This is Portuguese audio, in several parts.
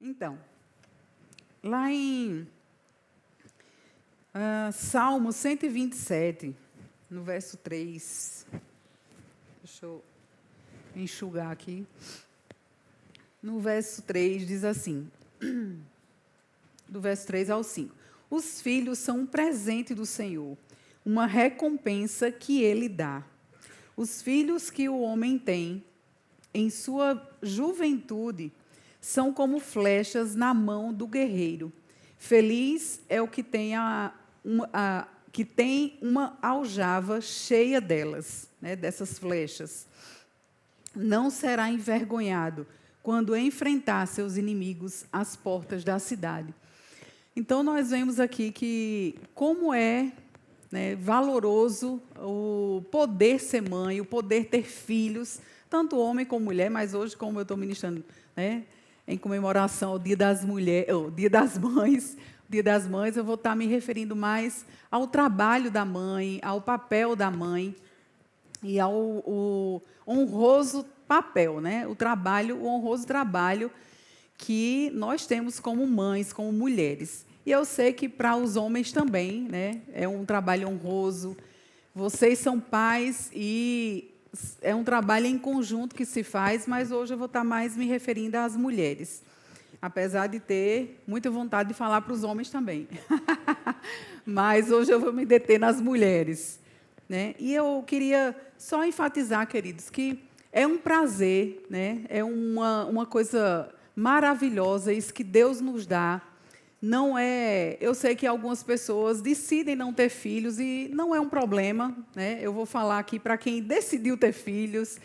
Então, lá em Salmo 127, no verso 3, deixa eu enxugar aqui. No verso 3 diz assim, do verso 3 ao 5. Os filhos são um presente do Senhor, uma recompensa que Ele dá. Os filhos que o homem tem em sua juventude são como flechas na mão do guerreiro. Feliz é o que tem uma aljava cheia delas, né, dessas flechas. Não será envergonhado quando enfrentar seus inimigos às portas da cidade. Então, nós vemos aqui que como é, né, valoroso o poder ser mãe, o poder ter filhos, tanto homem como mulher, mas hoje, como eu estou ministrando, né, em comemoração ao Dia das Mulheres, Dia das Mães, eu vou estar me referindo mais ao trabalho da mãe, ao papel da mãe e ao honroso papel, né? O honroso trabalho que nós temos como mães, como mulheres. E eu sei que para os homens também, né, é um trabalho honroso. Vocês são pais e é um trabalho em conjunto que se faz, mas hoje eu vou estar mais me referindo às mulheres. Apesar de ter muita vontade de falar para os homens também. Mas hoje eu vou me deter nas mulheres, né? E eu queria só enfatizar, queridos, que é um prazer, né? É uma coisa maravilhosa isso que Deus nos dá. Não é, eu sei que algumas pessoas decidem não ter filhos e não é um problema, né? Eu vou falar aqui para quem decidiu ter filhos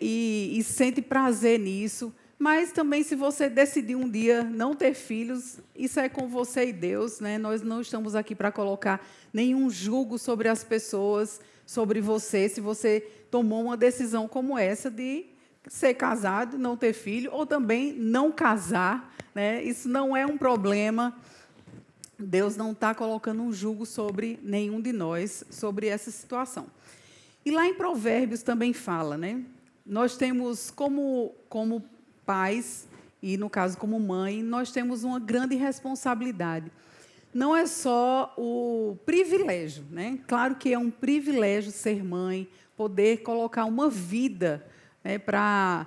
e sente prazer nisso. Mas também, se você decidir um dia não ter filhos, isso é com você e Deus, né? Nós não estamos aqui para colocar nenhum julgo sobre as pessoas, sobre você, se você tomou uma decisão como essa de ser casado, não ter filho, ou também não casar, né? Isso não é um problema. Deus não está colocando um julgo sobre nenhum de nós, sobre essa situação. E lá em Provérbios também fala, né? Nós temos como pais, e no caso como mãe, nós temos uma grande responsabilidade. Não é só o privilégio, né? Claro que é um privilégio ser mãe, poder colocar uma vida, né, para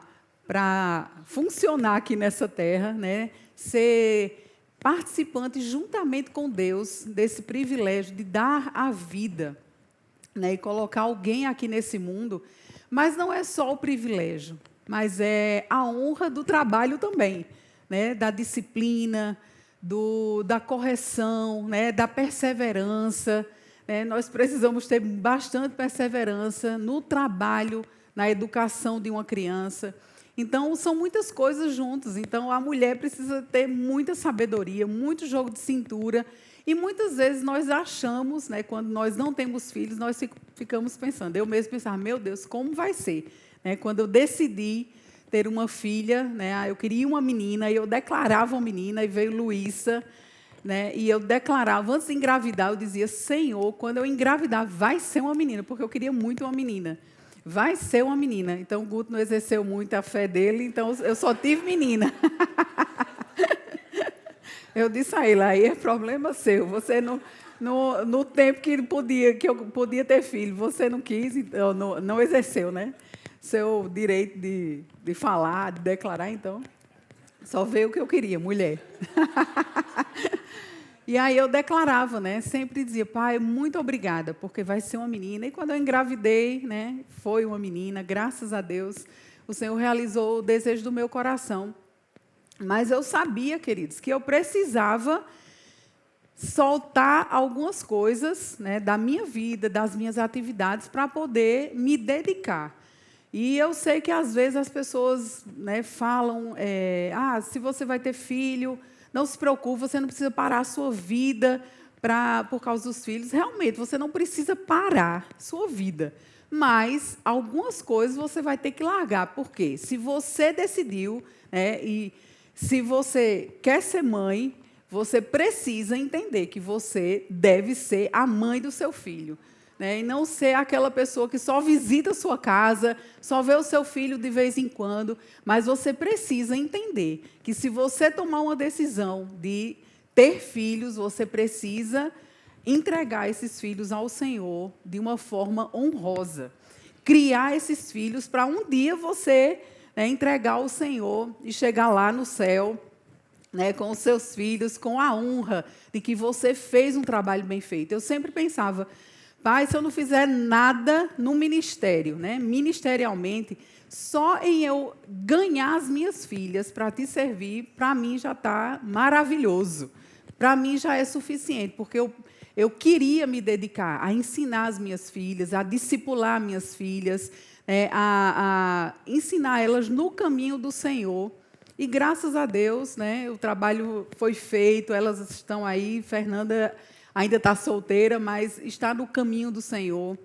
funcionar aqui nessa terra, né? Ser participante juntamente com Deus desse privilégio de dar a vida, né, e colocar alguém aqui nesse mundo. Mas não é só o privilégio, mas é a honra do trabalho também, né? Da disciplina, da correção, né? Da perseverança. Né? Nós precisamos ter bastante perseverança no trabalho, na educação de uma criança. Então, são muitas coisas juntas. Então, a mulher precisa ter muita sabedoria, muito jogo de cintura. E muitas vezes nós achamos, né, quando nós não temos filhos, nós ficamos pensando. Eu mesmo pensava, meu Deus, como vai ser? Quando eu decidi ter uma filha, né, eu queria uma menina, e eu declarava uma menina, e veio Luísa, né, e eu declarava, antes de engravidar, eu dizia, Senhor, quando eu engravidar, vai ser uma menina, porque eu queria muito uma menina. Vai ser uma menina. Então, o Guto não exerceu muito a fé dele, então eu só tive menina. Eu disse a ele, aí é problema seu, você no tempo que eu podia ter filho, você não quis, então, não exerceu, né? Seu direito de falar, de declarar, então, só veio o que eu queria, mulher. E aí eu declarava, né? Sempre dizia, pai, muito obrigada, porque vai ser uma menina. E quando eu engravidei, né, foi uma menina, graças a Deus, o Senhor realizou o desejo do meu coração. Mas eu sabia, queridos, que eu precisava soltar algumas coisas, né, da minha vida, das minhas atividades, para poder me dedicar. E eu sei que, às vezes, as pessoas, né, falam, se você vai ter filho, não se preocupe, você não precisa parar a sua vida por causa dos filhos. Realmente, você não precisa parar a sua vida. Mas algumas coisas você vai ter que largar. Por quê? Se você decidiu, né, e se você quer ser mãe, você precisa entender que você deve ser a mãe do seu filho. né? E não ser aquela pessoa que só visita a sua casa, só vê o seu filho de vez em quando, mas você precisa entender que se você tomar uma decisão de ter filhos, você precisa entregar esses filhos ao Senhor de uma forma honrosa. Criar esses filhos para um dia você, né, entregar ao Senhor e chegar lá no céu, né, com os seus filhos, com a honra de que você fez um trabalho bem feito. Eu sempre pensava, pai, se eu não fizer nada no ministério, né, ministerialmente, só em eu ganhar as minhas filhas para te servir, para mim já está maravilhoso. Para mim já é suficiente, porque eu queria me dedicar a ensinar as minhas filhas, a discipular minhas filhas, a ensinar elas no caminho do Senhor. E, graças a Deus, né, o trabalho foi feito, elas estão aí. Fernanda ainda está solteira, mas está no caminho do Senhor.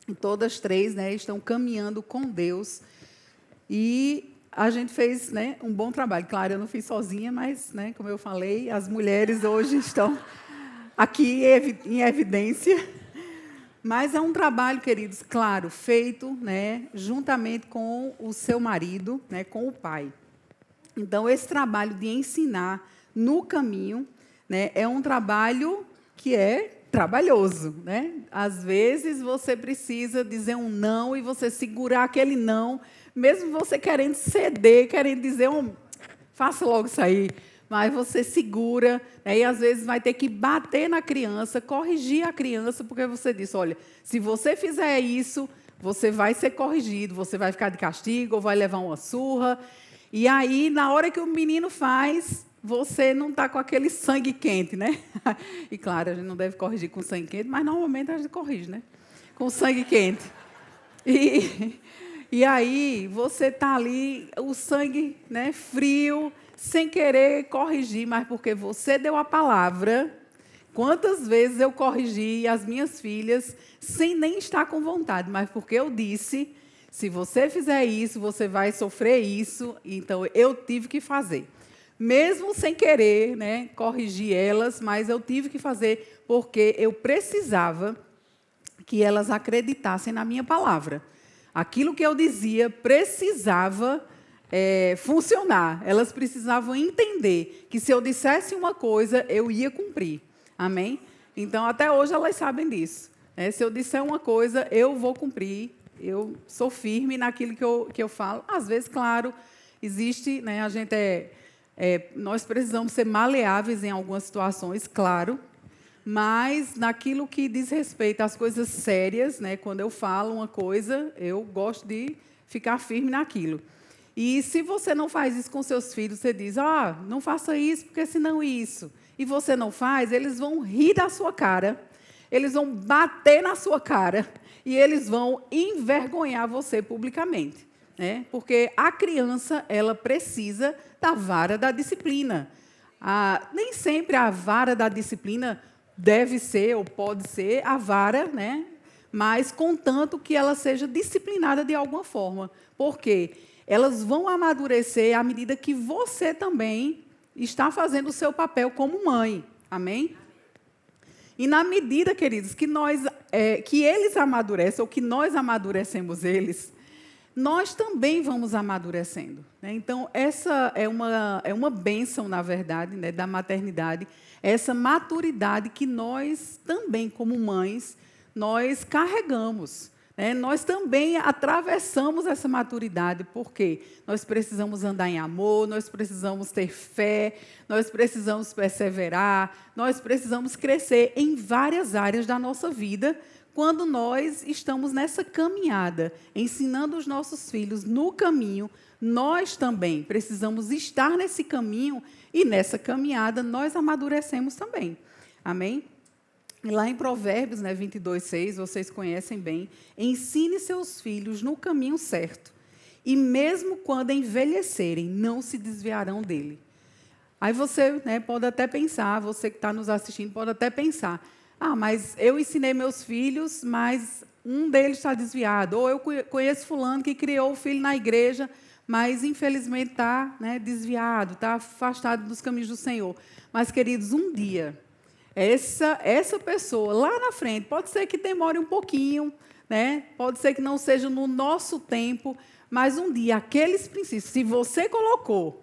E todas três, né, estão caminhando com Deus. E a gente fez, né, um bom trabalho. Claro, eu não fiz sozinha, mas, né, como eu falei, as mulheres hoje estão aqui em evidência. Mas é um trabalho, queridos, claro, feito, né, juntamente com o seu marido, né, com o pai. Então, esse trabalho de ensinar no caminho, né, é um trabalho que é trabalhoso, né? Às vezes, você precisa dizer um não e você segurar aquele não, mesmo você querendo ceder, querendo dizer, faça logo isso aí, mas você segura, né, e às vezes vai ter que bater na criança, corrigir a criança, porque você disse, olha, se você fizer isso, você vai ser corrigido, você vai ficar de castigo ou vai levar uma surra. E aí, na hora que o menino faz, você não está com aquele sangue quente, né? E, claro, a gente não deve corrigir com sangue quente, mas, normalmente, a gente corrige, né? Com sangue quente. E aí, você está ali, o sangue, né, frio, sem querer corrigir, mas porque você deu a palavra. Quantas vezes eu corrigi as minhas filhas sem nem estar com vontade, mas porque eu disse... Se você fizer isso, você vai sofrer isso. Então, eu tive que fazer. Mesmo sem querer, né, corrigir elas, mas eu tive que fazer porque eu precisava que elas acreditassem na minha palavra. Aquilo que eu dizia precisava funcionar. Elas precisavam entender que se eu dissesse uma coisa, eu ia cumprir. Amém? Então, até hoje, elas sabem disso. Se eu disser uma coisa, eu vou cumprir. Eu sou firme naquilo que eu falo. Às vezes, claro, existe, né, a gente nós precisamos ser maleáveis em algumas situações, claro, mas naquilo que diz respeito às coisas sérias, né, quando eu falo uma coisa, eu gosto de ficar firme naquilo. E se você não faz isso com seus filhos, você diz, não faça isso, porque senão isso. E você não faz, eles vão rir da sua cara, eles vão bater na sua cara, e eles vão envergonhar você publicamente, né? Porque a criança, ela precisa da vara da disciplina. Nem sempre a vara da disciplina deve ser ou pode ser a vara, né? Mas contanto que ela seja disciplinada de alguma forma. Porque elas vão amadurecer à medida que você também está fazendo o seu papel como mãe. Amém? E na medida, queridos, que eles amadurecem, ou que nós amadurecemos eles, nós também vamos amadurecendo, né? Então, essa é uma bênção, na verdade, né, da maternidade, essa maturidade que nós também, como mães, nós carregamos. Nós também atravessamos essa maturidade, porque nós precisamos andar em amor, nós precisamos ter fé, nós precisamos perseverar, nós precisamos crescer em várias áreas da nossa vida, quando nós estamos nessa caminhada, ensinando os nossos filhos no caminho, nós também precisamos estar nesse caminho, e nessa caminhada nós amadurecemos também. Amém? E lá em Provérbios, 22:6, vocês conhecem bem, ensine seus filhos no caminho certo, e mesmo quando envelhecerem, não se desviarão dele. Aí você, pode até pensar, você que está nos assistindo, pode até pensar, mas eu ensinei meus filhos, mas um deles está desviado, ou eu conheço fulano que criou o filho na igreja, mas infelizmente está, desviado, está afastado dos caminhos do Senhor. Mas, queridos, um dia essa pessoa lá na frente, pode ser que demore um pouquinho, né? Pode ser que não seja no nosso tempo, mas um dia aqueles princípios, se você colocou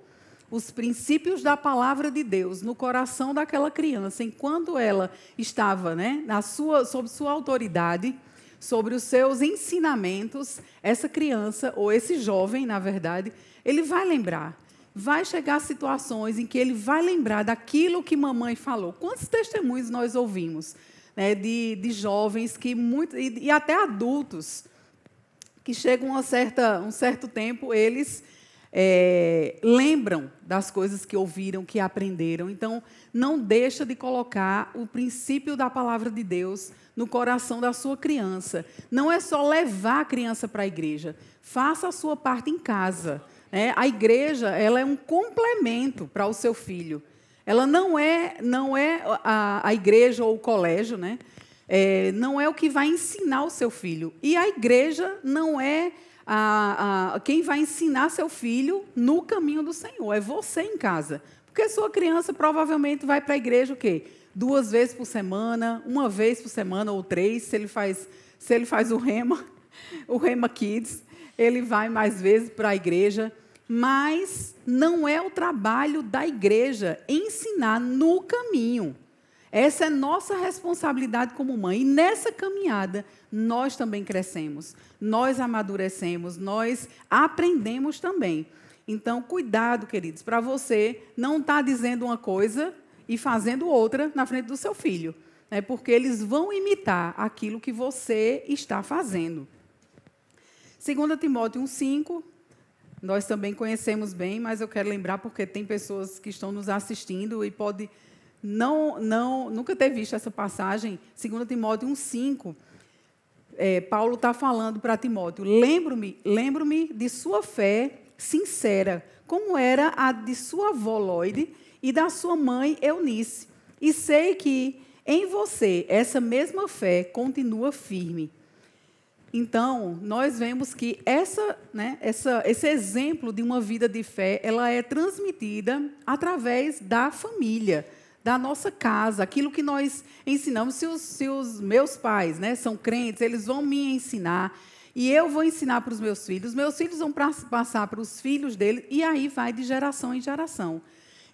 os princípios da palavra de Deus no coração daquela criança, enquanto ela estava, né, sob sua autoridade, sobre os seus ensinamentos, essa criança, ou esse jovem, na verdade, ele vai lembrar. Vai chegar situações em que ele vai lembrar daquilo que mamãe falou. Quantos testemunhos nós ouvimos, né, de jovens e até adultos que chegam a um certo tempo, eles lembram das coisas que ouviram, que aprenderam. Então, não deixa de colocar o princípio da palavra de Deus no coração da sua criança. Não é só levar a criança para a igreja. Faça a sua parte em casa. A igreja, ela é um complemento para o seu filho. Ela não é a igreja ou o colégio, né? Não é o que vai ensinar o seu filho. E a igreja não é quem vai ensinar seu filho no caminho do Senhor. É você em casa. Porque sua criança provavelmente vai para a igreja o quê? 2 vezes por semana, 1 vez por semana ou 3, se ele faz o Rema Kids, ele vai mais vezes para a igreja. Mas não é o trabalho da igreja ensinar no caminho. Essa é nossa responsabilidade como mãe. E nessa caminhada, nós também crescemos, nós amadurecemos, nós aprendemos também. Então, cuidado, queridos, para você não estar dizendo uma coisa e fazendo outra na frente do seu filho, né? Porque eles vão imitar aquilo que você está fazendo. 2 Timóteo 1,5, nós também conhecemos bem, mas eu quero lembrar porque tem pessoas que estão nos assistindo e pode nunca ter visto essa passagem. 2 Timóteo 1,5, Paulo está falando para Timóteo: lembro-me de sua fé sincera, como era a de sua avó Loide e da sua mãe Eunice. E sei que em você essa mesma fé continua firme. Então, nós vemos que esse exemplo de uma vida de fé, ela é transmitida através da família, da nossa casa, aquilo que nós ensinamos. Se os meus pais, né, são crentes, eles vão me ensinar, e eu vou ensinar para os meus filhos vão passar para os filhos deles, e aí vai de geração em geração.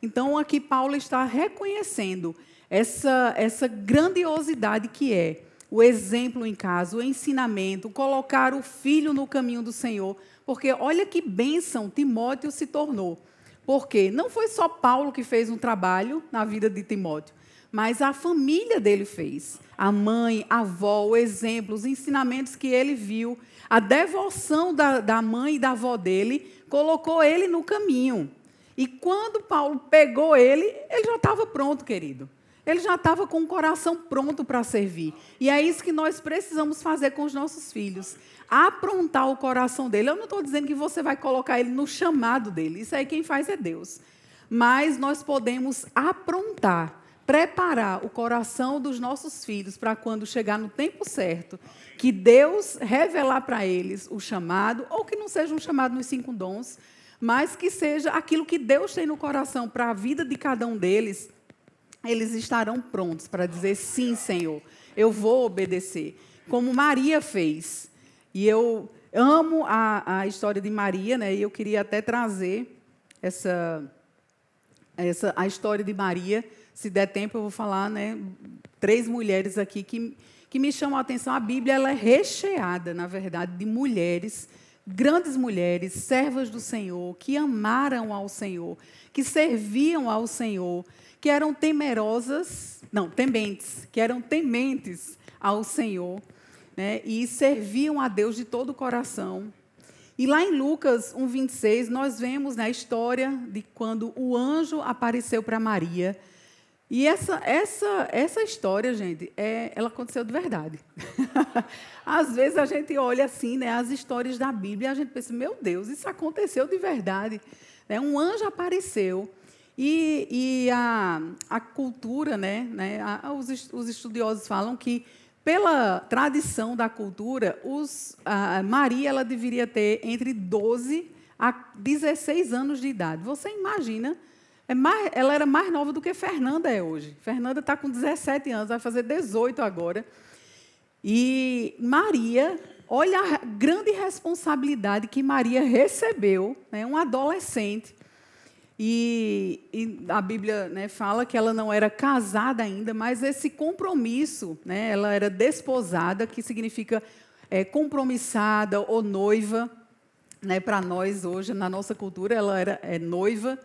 Então, aqui Paulo está reconhecendo essa grandiosidade que é o exemplo em casa, o ensinamento, colocar o filho no caminho do Senhor. Porque olha que bênção Timóteo se tornou. Porque não foi só Paulo que fez um trabalho na vida de Timóteo, mas a família dele fez. A mãe, a avó, o exemplo, os ensinamentos que ele viu, a devoção da mãe e da avó dele, colocou ele no caminho. E quando Paulo pegou ele já estava pronto, querido. Ele já estava com o coração pronto para servir. E é isso que nós precisamos fazer com os nossos filhos. Aprontar o coração dele. Eu não estou dizendo que você vai colocar ele no chamado dele. Isso aí quem faz é Deus. Mas nós podemos aprontar, preparar o coração dos nossos filhos para quando chegar no tempo certo, que Deus revelar para eles o chamado, ou que não seja um chamado nos 5 dons, mas que seja aquilo que Deus tem no coração para a vida de cada um deles. Eles estarão prontos para dizer: sim, Senhor, eu vou obedecer. Como Maria fez. E eu amo a história de Maria, né? E eu queria até trazer a história de Maria. Se der tempo, eu vou falar, né, 3 mulheres aqui que me chamam a atenção. A Bíblia ela é recheada, na verdade, de mulheres, grandes mulheres, servas do Senhor, que amaram ao Senhor, que serviam ao Senhor, que eram tementes ao Senhor, né, e serviam a Deus de todo o coração. E lá em Lucas 1,26, nós vemos, né, a história de quando o anjo apareceu para Maria. E essa história, gente, ela aconteceu de verdade. Às vezes a gente olha assim, né, as histórias da Bíblia, e a gente pensa: meu Deus, isso aconteceu de verdade. Um anjo apareceu. E a cultura, né, os estudiosos falam que, pela tradição da cultura, Maria ela deveria ter entre 12 a 16 anos de idade. Você imagina ela era mais nova do que Fernanda é hoje. Fernanda está com 17 anos, vai fazer 18 agora. E Maria, olha a grande responsabilidade que Maria recebeu, né, uma adolescente. E a Bíblia, né, fala que ela não era casada ainda, mas esse compromisso, né, ela era desposada, que significa compromissada ou noiva, né, para nós hoje, na nossa cultura, ela era noiva,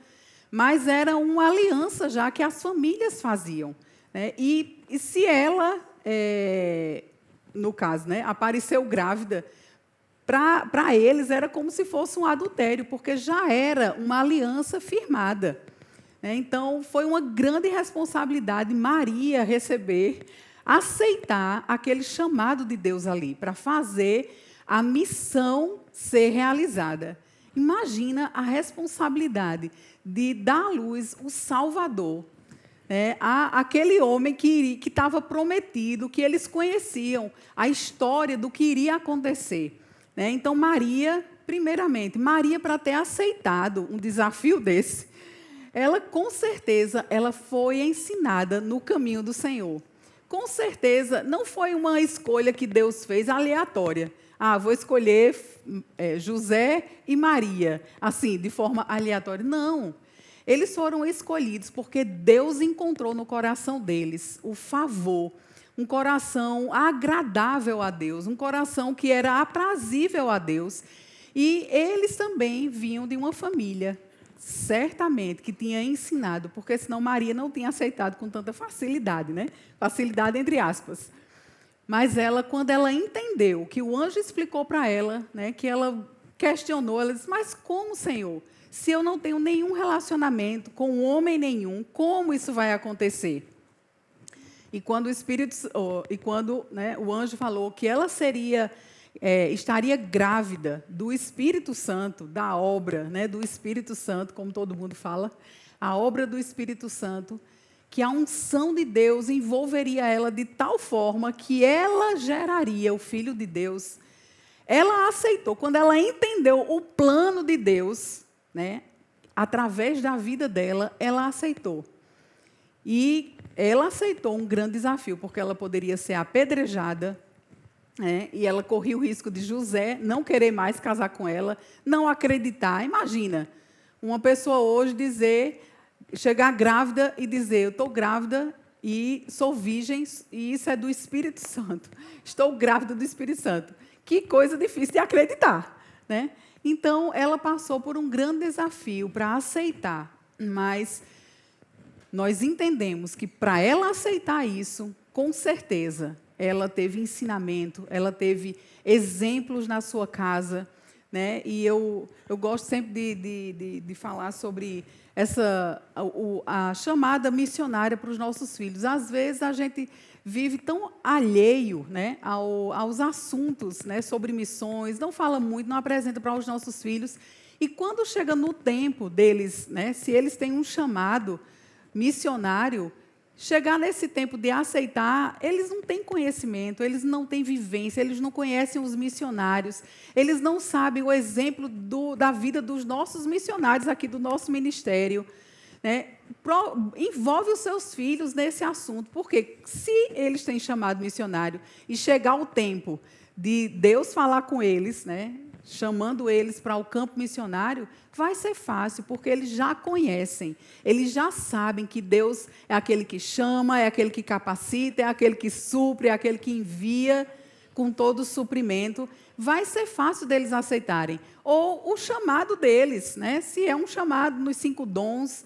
mas era uma aliança já que as famílias faziam. Né, e se ela, no caso, né, apareceu grávida, para eles era como se fosse um adultério, porque já era uma aliança firmada. Então, foi uma grande responsabilidade Maria receber, aceitar aquele chamado de Deus ali, para fazer a missão ser realizada. Imagina a responsabilidade de dar à luz o Salvador, aquele homem que estava prometido, que eles conheciam a história do que iria acontecer. Então, Maria, primeiramente, Maria, para ter aceitado um desafio desse, ela, com certeza, ela foi ensinada no caminho do Senhor. Com certeza, não foi uma escolha que Deus fez aleatória. Vou escolher José e Maria, assim, de forma aleatória. Não. Eles foram escolhidos porque Deus encontrou no coração deles o favor, um coração agradável a Deus, um coração que era aprazível a Deus. E eles também vinham de uma família, certamente, que tinha ensinado, porque senão Maria não tinha aceitado com tanta facilidade, né? Facilidade entre aspas. Mas ela, quando ela entendeu, que o anjo explicou para ela, né, que ela questionou, ela disse, mas como, Senhor? Se eu não tenho nenhum relacionamento com homem nenhum, como isso vai acontecer? E quando o anjo falou que ela estaria grávida do Espírito Santo, da obra, né, do Espírito Santo, como todo mundo fala, a obra do Espírito Santo, que a unção de Deus envolveria ela de tal forma que ela geraria o Filho de Deus, ela aceitou. Quando ela entendeu o plano de Deus, né, através da vida dela, ela aceitou. E ela aceitou um grande desafio, porque ela poderia ser apedrejada, e ela corria o risco de José não querer mais casar com ela, não acreditar. Imagina, uma pessoa hoje chegar grávida e dizer, eu estou grávida e sou virgem, e isso é do Espírito Santo. Estou grávida do Espírito Santo. Que coisa difícil de acreditar. Né? Então, ela passou por um grande desafio para aceitar, mas nós entendemos que, para ela aceitar isso, com certeza, ela teve ensinamento, ela teve exemplos na sua casa. Né? E eu gosto sempre de falar sobre a chamada missionária para os nossos filhos. Às vezes, a gente vive tão alheio, né, aos assuntos, né, sobre missões, não fala muito, não apresenta para os nossos filhos. E quando chega no tempo deles, né, se eles têm um chamado missionário, chegar nesse tempo de aceitar, eles não têm conhecimento, eles não têm vivência, eles não conhecem os missionários, eles não sabem o exemplo da vida dos nossos missionários aqui do nosso ministério. Né? Envolve os seus filhos nesse assunto, porque se eles têm chamado missionário e chegar o tempo de Deus falar com eles, né, chamando eles para o campo missionário, vai ser fácil, porque eles já conhecem, eles já sabem que Deus é aquele que chama, é aquele que capacita, é aquele que supre, é aquele que envia com todo o suprimento. Vai ser fácil deles aceitarem. Ou o chamado deles, né? Se é um chamado nos 5 dons,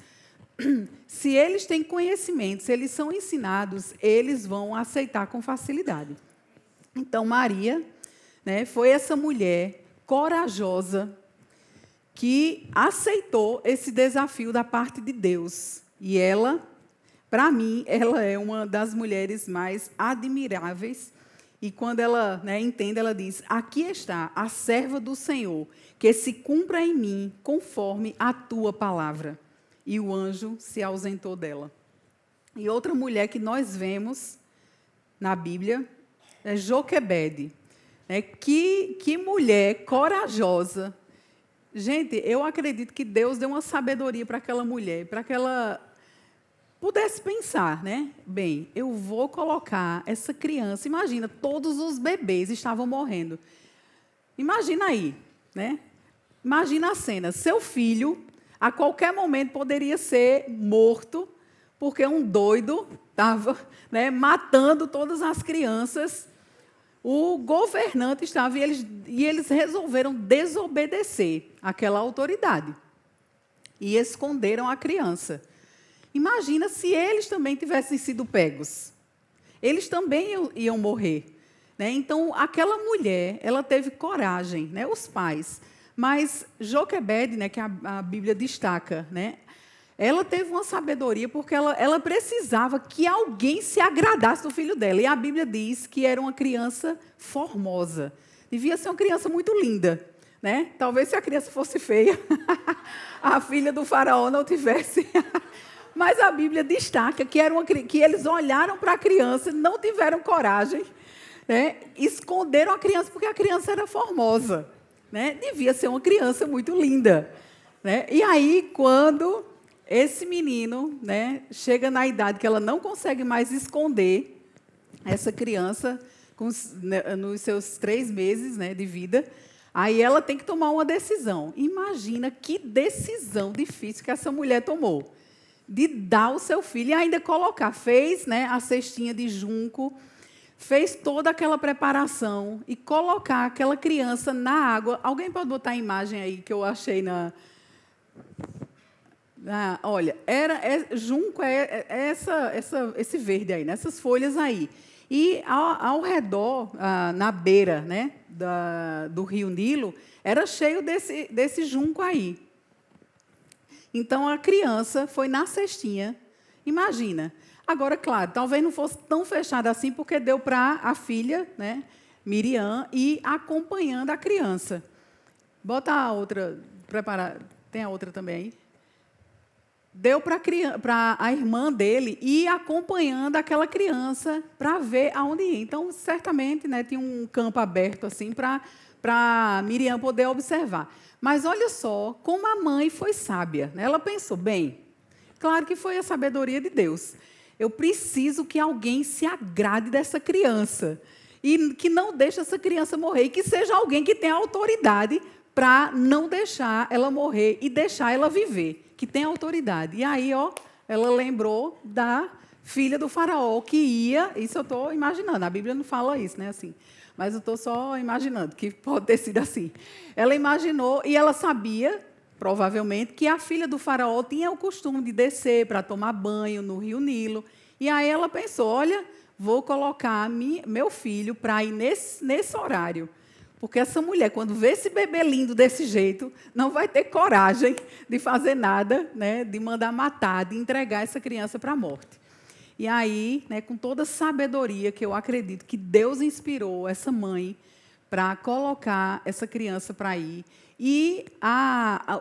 se eles têm conhecimento, se eles são ensinados, eles vão aceitar com facilidade. Então, Maria, né, foi essa mulher corajosa que aceitou esse desafio da parte de Deus. E ela, para mim, ela é uma das mulheres mais admiráveis. E quando ela, né, entende, ela diz, aqui está a serva do Senhor, que se cumpra em mim conforme a tua palavra. E o anjo se ausentou dela. E outra mulher que nós vemos na Bíblia é Joquebede. Que mulher corajosa, Gente, eu acredito que Deus deu uma sabedoria para aquela mulher, para que ela pudesse pensar, né? Bem, eu vou colocar essa criança. Imagina, todos os bebês estavam morrendo. Imagina aí, né? Imagina a cena. Seu filho, a qualquer momento, poderia ser morto, porque um doido estava, né, matando todas as crianças. O governante estava e eles resolveram desobedecer àquela autoridade e esconderam a criança. Imagina se eles também tivessem sido pegos. Eles também iam morrer, né? Então, aquela mulher, ela teve coragem, né? Os pais. Mas Joquebede, né, que a Bíblia destaca, né? Ela teve uma sabedoria porque ela precisava que alguém se agradasse do filho dela. E a Bíblia diz que era uma criança formosa. Devia ser uma criança muito linda, né? Talvez se a criança fosse feia, a filha do faraó não tivesse. Mas a Bíblia destaca que eles olharam para a criança, não tiveram coragem, né? Esconderam a criança porque a criança era formosa, né? Devia ser uma criança muito linda, né? E aí, quando esse menino, né, chega na idade que ela não consegue mais esconder essa criança nos seus 3 meses, né, de vida, aí ela tem que tomar uma decisão. Imagina que decisão difícil que essa mulher tomou, de dar o seu filho e ainda colocar. Fez, né, a cestinha de junco, fez toda aquela preparação e colocar aquela criança na água. Alguém pode botar a imagem aí que eu achei na... olha, junco esse verde aí, nessas folhas aí. E ao redor, na beira, né, do rio Nilo, era cheio desse junco aí. Então, a criança foi na cestinha. Imagina. Agora, claro, talvez não fosse tão fechada assim, porque deu para a filha, né, Miriam, ir acompanhando a criança. Bota a outra, prepara. Tem a outra também aí? Deu para a irmã dele ir acompanhando aquela criança para ver aonde ia. Então, certamente, né, tinha um campo aberto assim para Miriam poder observar. Mas olha só como a mãe foi sábia, né? Ela pensou, bem, claro que foi a sabedoria de Deus. Eu preciso que alguém se agrade dessa criança e que não deixe essa criança morrer, e que seja alguém que tenha autoridade para não deixar ela morrer e deixar ela viver, que tem autoridade. E aí, ela lembrou da filha do faraó que ia, isso eu estou imaginando, a Bíblia não fala isso, né, assim, mas eu estou só imaginando que pode ter sido assim. Ela imaginou e ela sabia, provavelmente, que a filha do faraó tinha o costume de descer para tomar banho no rio Nilo. E aí ela pensou, olha, vou colocar meu filho para ir nesse horário. Porque essa mulher, quando vê esse bebê lindo desse jeito, não vai ter coragem de fazer nada, né, de mandar matar, de entregar essa criança para a morte. E aí, né, com toda a sabedoria que eu acredito que Deus inspirou essa mãe para colocar essa criança para ir, e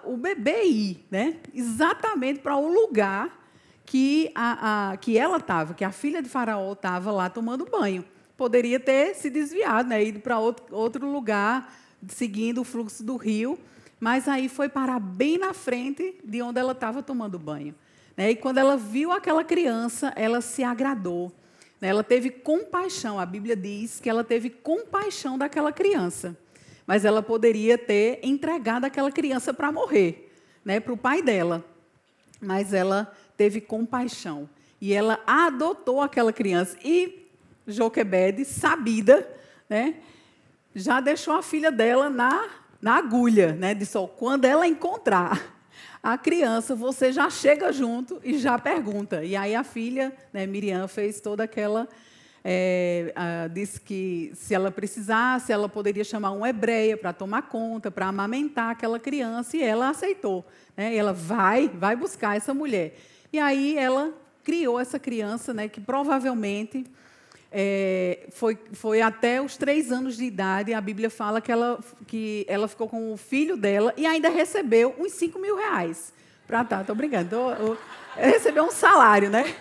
o bebê ir, né, exatamente para o lugar que ela estava, que a filha de Faraó estava lá tomando banho. Poderia ter se desviado, né, ido para outro lugar, seguindo o fluxo do rio, mas aí foi parar bem na frente de onde ela estava tomando banho, né? E quando ela viu aquela criança, ela se agradou, né? Ela teve compaixão. A Bíblia diz que ela teve compaixão daquela criança, mas ela poderia ter entregado aquela criança para morrer, né, para o pai dela, mas ela teve compaixão e ela adotou aquela criança. E Joquebede, sabida, né, já deixou a filha dela na agulha, né, disse, quando ela encontrar a criança, você já chega junto e já pergunta. E aí a filha, né, Miriam, fez toda aquela... disse que se ela precisasse, ela poderia chamar uma hebreia para tomar conta, para amamentar aquela criança, e ela aceitou, né, e ela vai buscar essa mulher. E aí ela criou essa criança, né, que provavelmente... foi até os 3 anos de idade. A Bíblia fala que ela ficou com o filho dela e ainda recebeu uns 5 mil reais. Estou brincando. Recebeu um salário, né?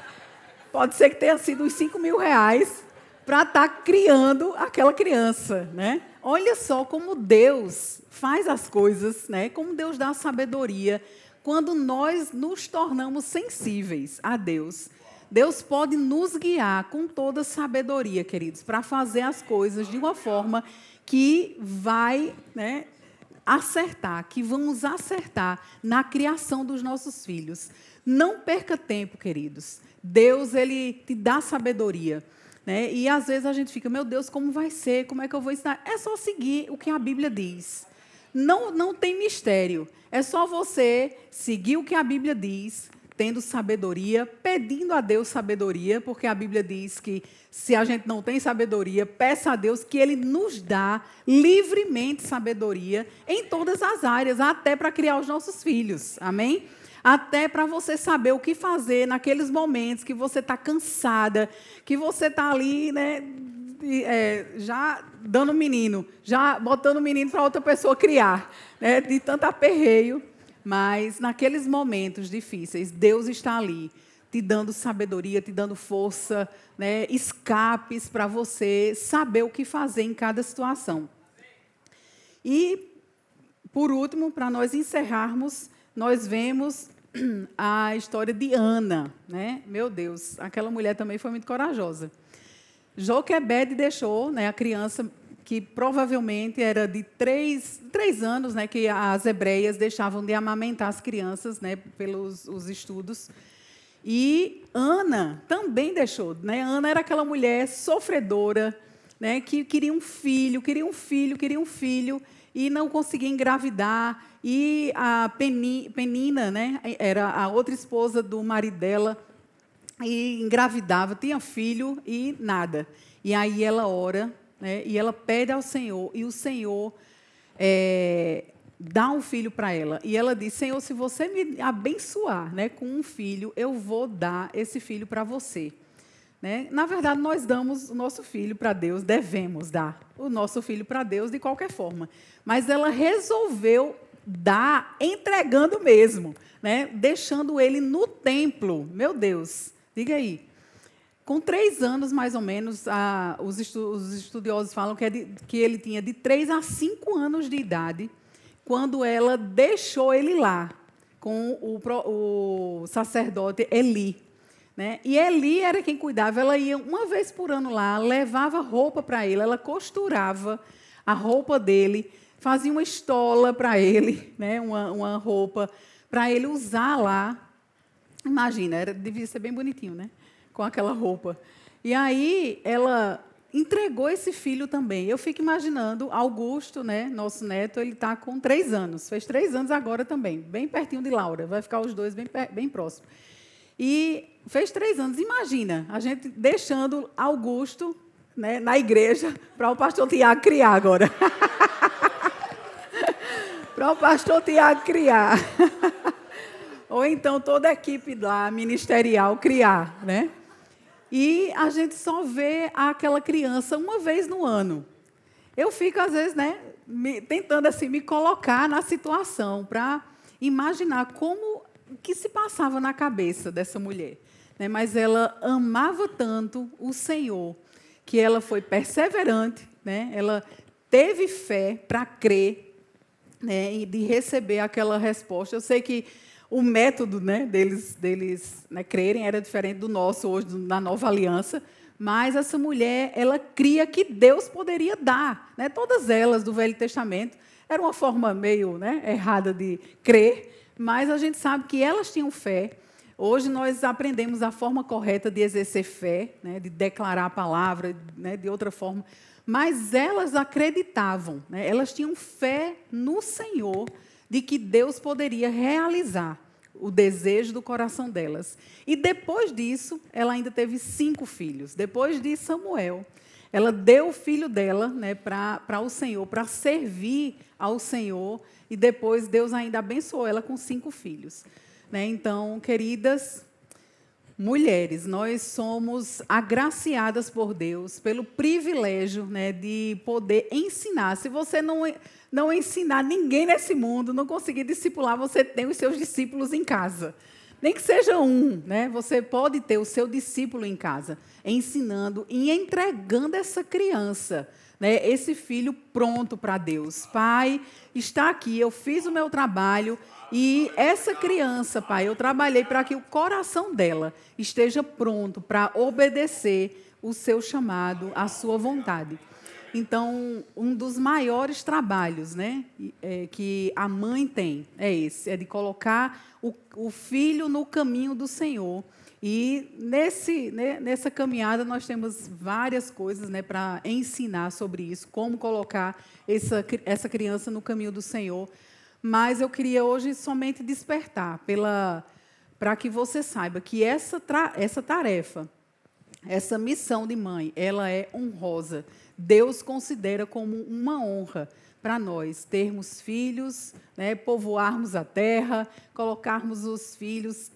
Pode ser que tenha sido uns 5 mil reais para estar criando aquela criança, né? Olha só como Deus faz as coisas, né? Como Deus dá sabedoria quando nós nos tornamos sensíveis a Deus. Deus pode nos guiar com toda sabedoria, queridos, para fazer as coisas de uma forma que vai, né, acertar, que vamos acertar na criação dos nossos filhos. Não perca tempo, queridos. Deus, Ele te dá sabedoria. Né? E, às vezes, a gente fica, meu Deus, como vai ser? Como é que eu vou ensinar? É só seguir o que a Bíblia diz. Não tem mistério. É só você seguir o que a Bíblia diz, tendo sabedoria, pedindo a Deus sabedoria, porque a Bíblia diz que se a gente não tem sabedoria, peça a Deus que Ele nos dá livremente sabedoria em todas as áreas, até para criar os nossos filhos. Amém? Até para você saber o que fazer naqueles momentos que você está cansada, que você está ali, né, já dando menino, já botando o menino para outra pessoa criar, né, de tanto aperreio. Mas naqueles momentos difíceis, Deus está ali, te dando sabedoria, te dando força, né, escapes para você saber o que fazer em cada situação. E, por último, para nós encerrarmos, nós vemos a história de Ana, né? Meu Deus, aquela mulher também foi muito corajosa. Joquebede deixou, né, a criança que provavelmente era de 3 anos, né, que as hebreias deixavam de amamentar as crianças, né, pelos os estudos. E Ana também deixou. Né? Ana era aquela mulher sofredora, né, que queria um filho, e não conseguia engravidar. E a Penina, né, era a outra esposa do marido dela, e engravidava, tinha filho e nada. E aí ela ora, né, e ela pede ao Senhor, e o Senhor dá um filho para ela. E ela diz, Senhor, se você me abençoar, né, com um filho, eu vou dar esse filho para você. Né? Na verdade, nós damos o nosso filho para Deus, devemos dar o nosso filho para Deus de qualquer forma. Mas ela resolveu dar, entregando mesmo, né? Deixando ele no templo. Meu Deus, diga aí. Com 3 anos, mais ou menos, os estudiosos falam que ele tinha de 3 a 5 anos de idade, quando ela deixou ele lá, com o sacerdote Eli. Né? E Eli era quem cuidava, ela ia uma vez por ano lá, levava roupa para ele, ela costurava a roupa dele, fazia uma estola para ele, né? uma roupa para ele usar lá. Imagina, devia ser bem bonitinho, né? Com aquela roupa. E aí ela entregou esse filho também. Eu fico imaginando, Augusto, né, nosso neto, ele está com 3 anos, fez 3 anos agora também, bem pertinho de Laura, vai ficar os dois bem próximos. E fez 3 anos. Imagina, a gente deixando Augusto, né, na igreja para o pastor Tiago criar agora. Para o pastor Tiago criar. Ou então toda a equipe lá, ministerial, criar. Né? E a gente só vê aquela criança uma vez no ano. Eu fico, às vezes, né, tentando assim, me colocar na situação para imaginar como que se passava na cabeça dessa mulher. Né? Mas ela amava tanto o Senhor, que ela foi perseverante, né? Ela teve fé para crer, né, e de receber aquela resposta. Eu sei que o método, né, deles né, crerem era diferente do nosso hoje, da nova aliança, mas essa mulher, ela cria que Deus poderia dar. Né? Todas elas do Velho Testamento, era uma forma meio, né, errada de crer, mas a gente sabe que elas tinham fé. Hoje nós aprendemos a forma correta de exercer fé, né, de declarar a palavra, né, de outra forma. Mas elas acreditavam, né, elas tinham fé no Senhor de que Deus poderia realizar o desejo do coração delas. E depois disso, ela ainda teve 5 filhos. Depois de Samuel, ela deu o filho dela, né, para o Senhor, para servir ao Senhor. E depois Deus ainda abençoou ela com 5 filhos. Né? Então, queridas mulheres, nós somos agraciadas por Deus pelo privilégio, né, de poder ensinar. Se você não ensinar ninguém nesse mundo, não conseguir discipular, você tem os seus discípulos em casa. Nem que seja um, né? Você pode ter o seu discípulo em casa, ensinando e entregando essa criança, né? Esse filho pronto para Deus. Pai, está aqui, eu fiz o meu trabalho e essa criança, Pai, eu trabalhei para que o coração dela esteja pronto para obedecer o seu chamado, a sua vontade. Então, um dos maiores trabalhos, né, que a mãe tem é esse, é de colocar o filho no caminho do Senhor. E nessa caminhada nós temos várias coisas, né, para ensinar sobre isso, como colocar essa criança no caminho do Senhor. Mas eu queria hoje somente despertar para que você saiba que essa tarefa, essa missão de mãe, ela é honrosa. Deus considera como uma honra para nós termos filhos, né, povoarmos a terra, colocarmos os filhos,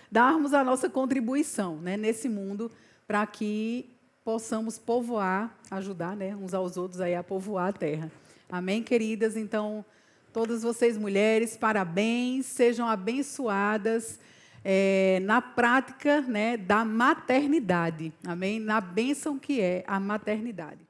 darmos a nossa contribuição, né, nesse mundo para que possamos povoar, ajudar, né, uns aos outros aí a povoar a terra. Amém, queridas? Então, todas vocês mulheres, parabéns, sejam abençoadas na prática, né, da maternidade. Amém? Na bênção que é a maternidade.